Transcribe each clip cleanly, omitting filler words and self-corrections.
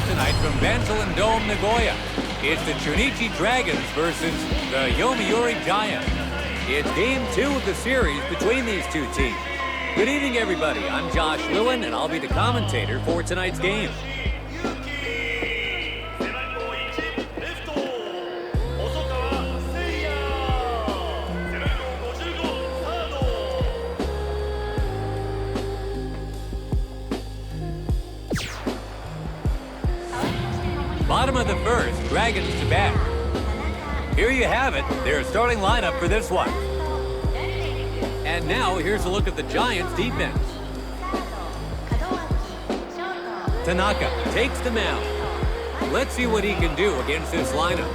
tonight from Bantalin Dome, Nagoya. It's the Chunichi Dragons versus the Yomiuri Giants. It's game 2 of the series between these two teams. Good evening, everybody. I'm Josh Lewin, and I'll be the commentator for tonight's game. Bottom of the first, Dragons to bat. Here you have it, their starting lineup for this one. And now, here's a look at the Giants' defense. Tanaka takes the mound. Let's see what he can do against this lineup.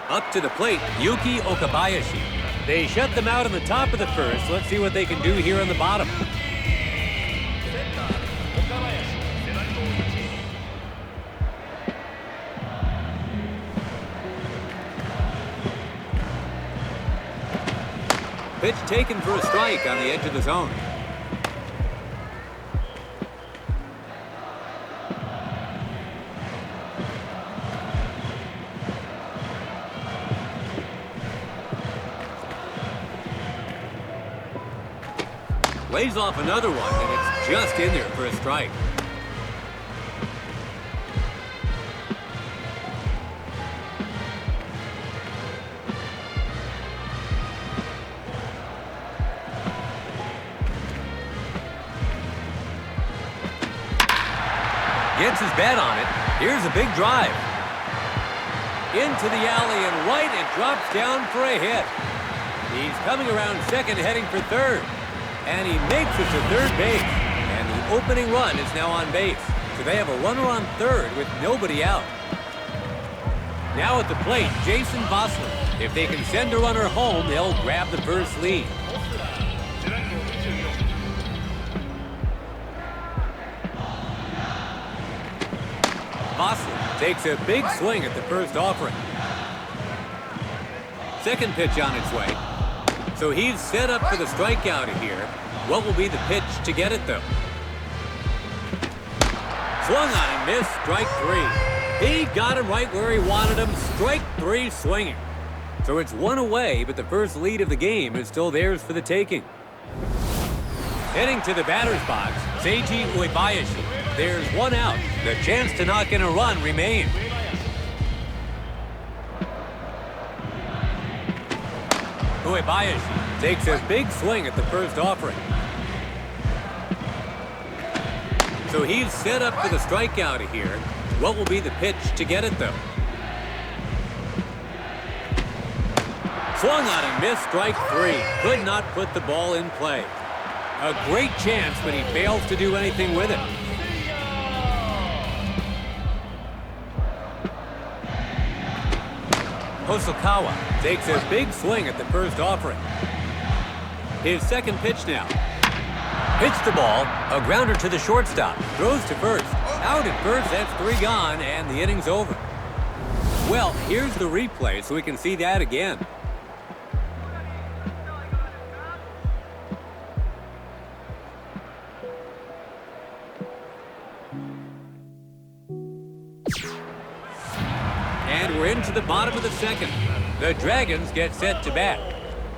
Up to the plate, Yuki Okabayashi. They shut them out in the top of the first. Let's see what they can do here in the bottom. Pitch taken for a strike on the edge of the zone. Lays off another one, and it's just in there for a strike. Gets his bat on it. Here's a big drive. Into the alley and right, it drops down for a hit. He's coming around second, heading for third. And he makes it to third base. And the opening run is now on base. So they have a runner on third with nobody out. Now at the plate, Jason Bossler. If they can send a runner home, they'll grab the first lead. Bossler takes a big swing at the first offering. Second pitch on its way. So he's set up for the strikeout here. What will be the pitch to get it, though? Swung on and missed, strike 3. He got him right where he wanted him, strike 3 swinging. So it's one away, but the first lead of the game is still theirs for the taking. Heading to the batter's box, Seiji Uebayashi. There's one out. The chance to knock in a run remains. Uebayashi takes a big swing at the first offering. So he's set up for the strikeout here. What will be the pitch to get it, though? Swung on and missed, strike 3. Could not put the ball in play. A great chance, but he fails to do anything with it. Hosokawa takes a big swing at the first offering. His second pitch now. Hits the ball, a grounder to the shortstop, throws to first. Out at first, that's 3 gone, and the inning's over. Well, here's the replay so we can see that again. And we're into the bottom of the second. The Dragons get set to bat.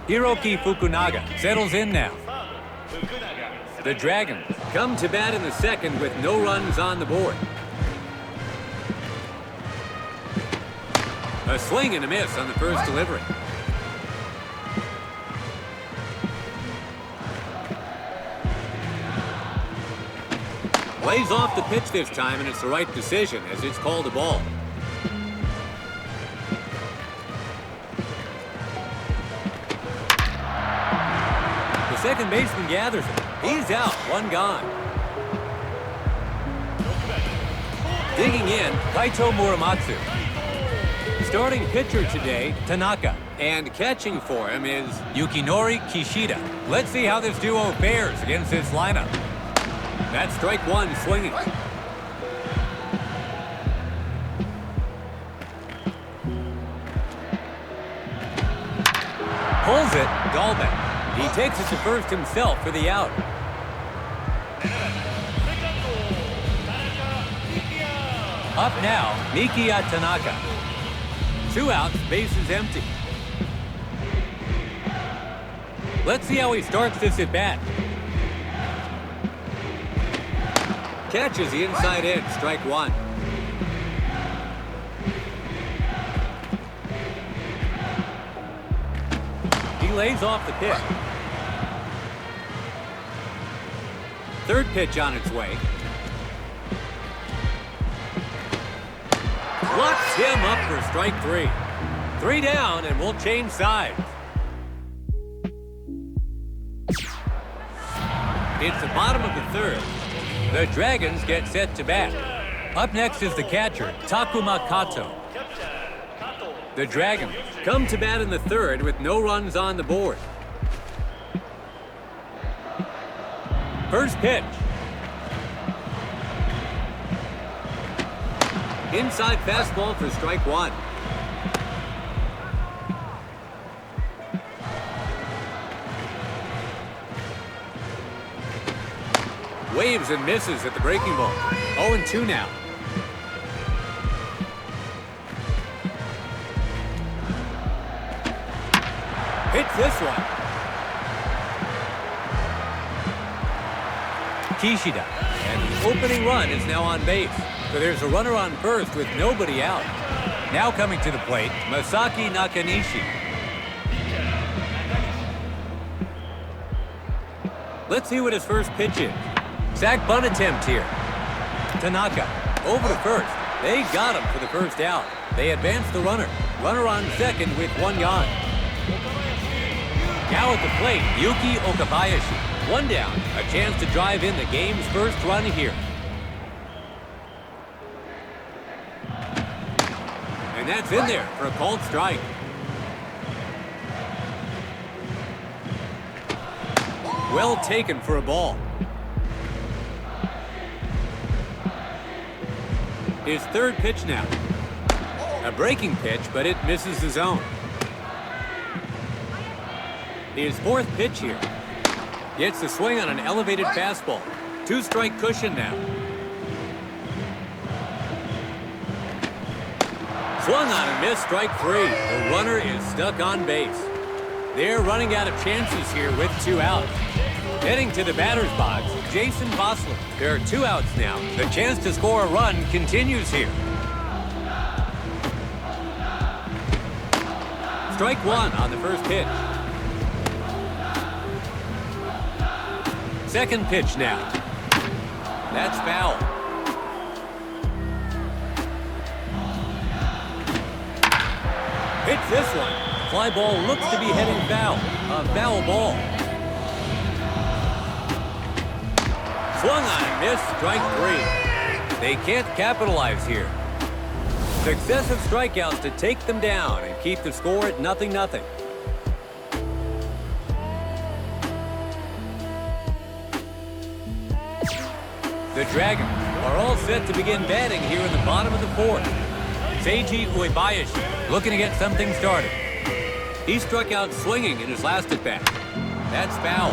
Hiroki Fukunaga settles in now. The Dragons come to bat in the second with no runs on the board. A swing and a miss on the first delivery. Lays off the pitch this time, and it's the right decision as it's called a ball. Second baseman gathers it. He's out, 1 gone. Digging in, Kaito Muramatsu. Starting pitcher today, Tanaka. And catching for him is Yukinori Kishida. Let's see how this duo fares against this lineup. That's strike one swinging. Pulls it, Dahlbeck. He takes it to first himself for the out. Up now, Mikiya Tanaka. 2 outs, bases empty. Let's see how he starts this at bat. Catches the inside edge, strike one. He lays off the pitch. Third pitch on its way. Locks him up for strike three. 3 down, and we'll change sides. It's the bottom of the third. The Dragons get set to bat. Up next is the catcher, Takuma Kato. The Dragons come to bat in the third with no runs on the board. First pitch. Inside fastball for strike one. Waves and misses at the breaking ball. 0-2 now. Hits this one. Kishida. And the opening run is now on base. So there's a runner on first with nobody out. Now coming to the plate, Masaki Nakanishi. Let's see what his first pitch is. Sac bunt attempt here. Tanaka over to first. They got him for the first out. They advance the runner. Runner on second with 1 gone. Now at the plate, Yuki Okabayashi. 1 down. A chance to drive in the game's first run here. And that's in there for a called strike. Well taken for a ball. His third pitch now. A breaking pitch, but it misses the zone. His fourth pitch here. Gets the swing on an elevated fastball. 2-strike cushion now. Swung on and missed, strike three. The runner is stuck on base. They're running out of chances here with 2 outs. Heading to the batter's box, Jason Bosler. There are 2 outs now. The chance to score a run continues here. Strike one on the first pitch. Second pitch now. That's foul. Hits this one. Fly ball looks to be heading foul. A foul ball. Swung on and missed, strike three. They can't capitalize here. Successive strikeouts to take them down and keep the score at 0-0. The Dragons are all set to begin batting here in the bottom of the fourth. Seiji Uebayashi looking to get something started. He struck out swinging in his last at-bat. That's foul.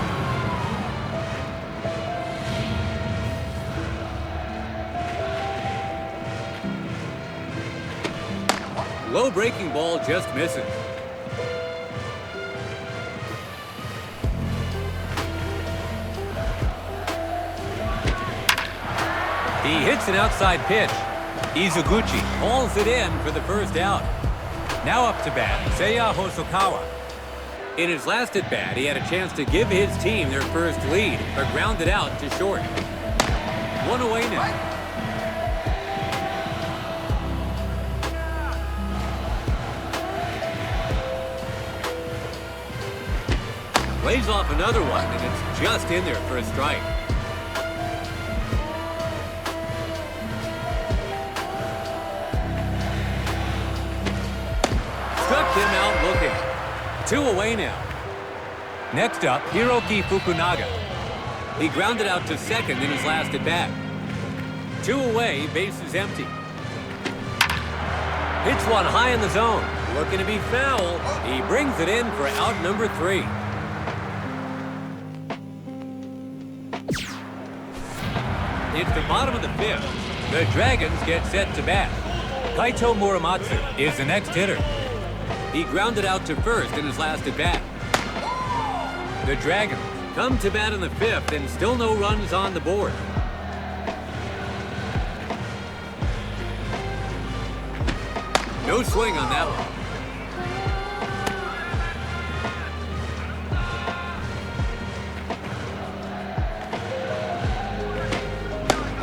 Low breaking ball just misses. He hits an outside pitch. Izuguchi hauls it in for the first out. Now up to bat, Seiya Hosokawa. In his last at-bat, he had a chance to give his team their first lead, but grounded out to short. 1 away now. Lays off another one, and it's just in there for a strike. 2 away now. Next up, Hiroki Fukunaga. He grounded out to second in his last at bat. 2 away, bases empty. Hits one high in the zone. Looking to be foul. He brings it in for out number 3. It's the bottom of the 5th. The Dragons get set to bat. Kaito Muramatsu is the next hitter. He grounded out to first in his last at bat. The Dragons come to bat in the 5th and still no runs on the board. No swing on that one.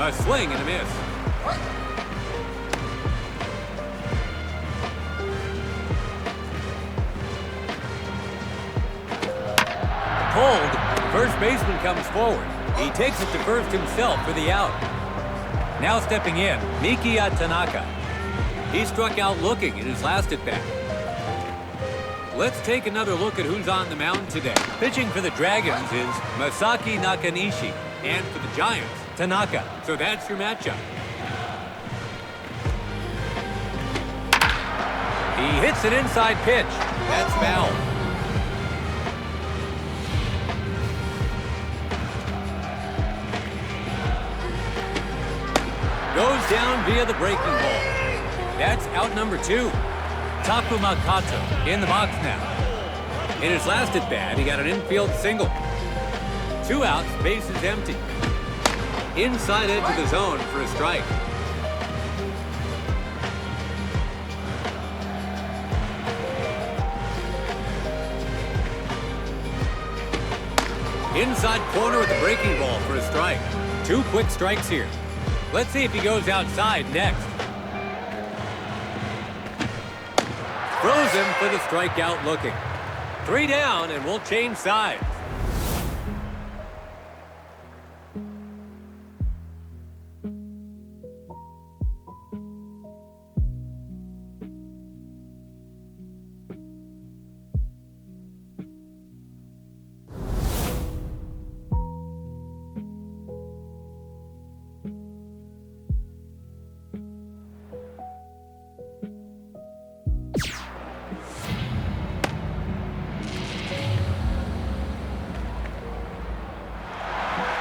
A swing and a miss. Pulled. First baseman comes forward. He takes it to first himself for the out. Now stepping in, Mikiya Tanaka. He struck out looking in his last at bat. Let's take another look at who's on the mound today. Pitching for the Dragons is Masaki Nakanishi, and for the Giants, Tanaka. So that's your matchup. He hits an inside pitch. That's foul. Goes down via the breaking ball. That's out number 2. Takuma Kato in the box now. In his last at bat, he got an infield single. 2 outs, bases empty. Inside edge of the zone for a strike. Inside corner with the breaking ball for a strike. 2 quick strikes here. Let's see if he goes outside next. Throws him for the strikeout looking. 3 down, and we'll change sides.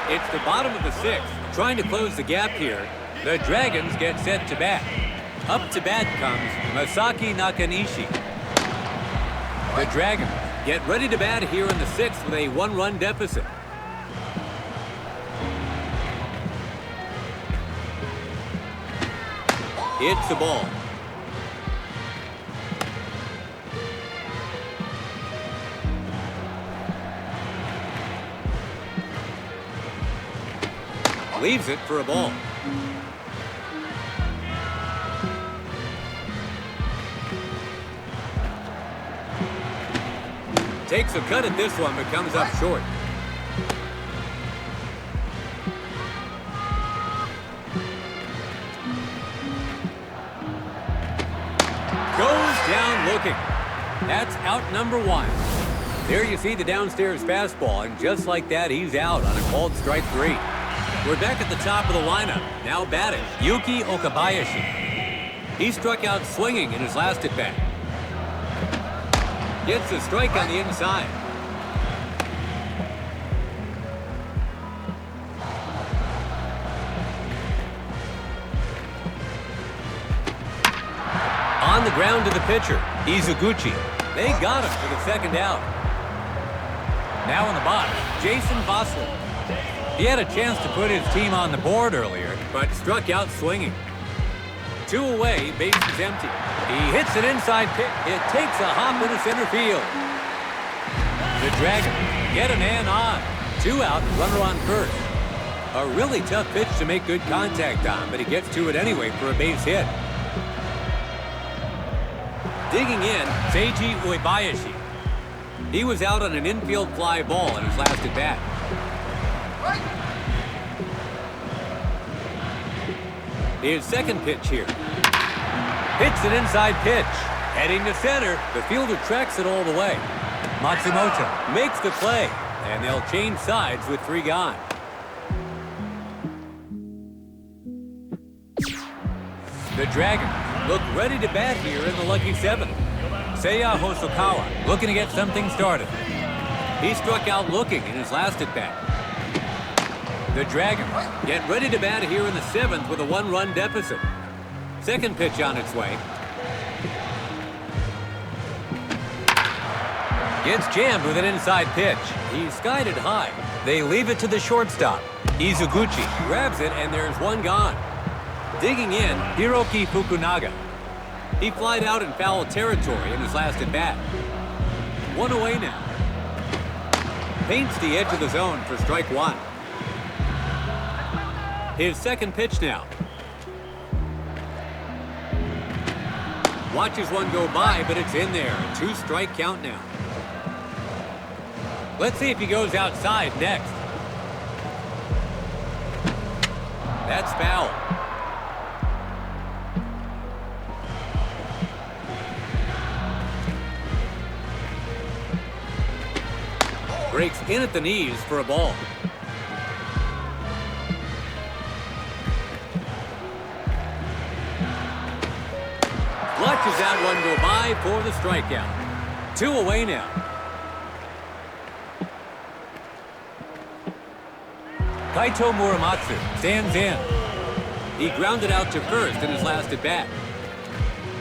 It's the bottom of the 6th. Trying to close the gap here. The Dragons get set to bat. Up to bat comes Masaki Nakanishi. The Dragons get ready to bat here in the 6th with a 1-run deficit. It's the ball. Leaves it for a ball. Takes a cut at this one, but comes up short. Goes down looking. That's out number 1. There you see the downstairs fastball, and just like that, he's out on a called strike 3. We're back at the top of the lineup. Now batting, Yuki Okabayashi. He struck out swinging in his last at-bat. Gets a strike on the inside. On the ground to the pitcher, Izuguchi. They got him for the second out. Now in the box, Jason Bosley. He had a chance to put his team on the board earlier, but struck out swinging. 2 away, bases empty. He hits an inside pitch. It takes a hop into center field. The Dragons get a man on. 2 out, runner on first. A really tough pitch to make good contact on, but he gets to it anyway for a base hit. Digging in, Seiji Uebayashi. He was out on an infield fly ball in his last at-bat. His second pitch here. Hits an inside pitch. Heading to center. The fielder tracks it all the way. Matsumoto makes the play, and they'll change sides with 3 gone. The Dragons look ready to bat here in the lucky 7th. Seiya Hosokawa looking to get something started. He struck out looking in his last at-bat. The Dragons get ready to bat here in the 7th with a 1-run deficit. Second pitch on its way. Gets jammed with an inside pitch. He's skied it high. They leave it to the shortstop. Izuguchi grabs it, and there's 1 gone. Digging in, Hiroki Fukunaga. He flied out in foul territory in his last at-bat. 1 away now. Paints the edge of the zone for strike 1. His second pitch now. Watches one go by, but it's in there. A 2-strike count now. Let's see if he goes outside next. That's foul. Breaks in at the knees for a ball. Watches that one go by for the strikeout. 2 away now. Kaito Muramatsu stands in. He grounded out to first in his last at-bat.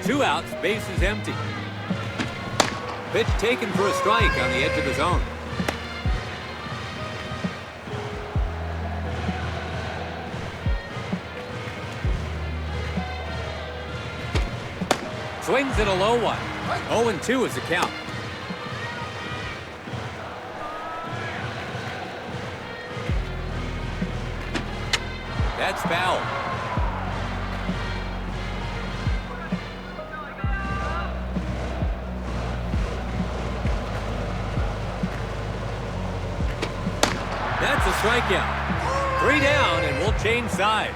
2 outs, bases empty. Pitch taken for a strike on the edge of the zone. Swings at a low one. 0-2 is the count. That's foul. That's a strikeout. 3 down, and we'll change sides.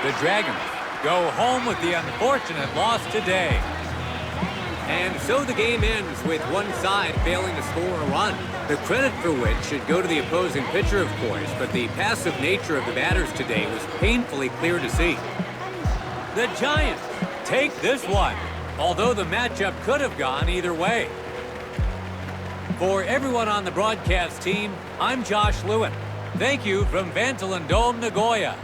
The Dragons go home with the unfortunate loss today. And so the game ends with one side failing to score a run. The credit for which should go to the opposing pitcher, of course, but the passive nature of the batters today was painfully clear to see. The Giants take this one, although the matchup could have gone either way. For everyone on the broadcast team, I'm Josh Lewin. Thank you from Ventolin Dome, Nagoya.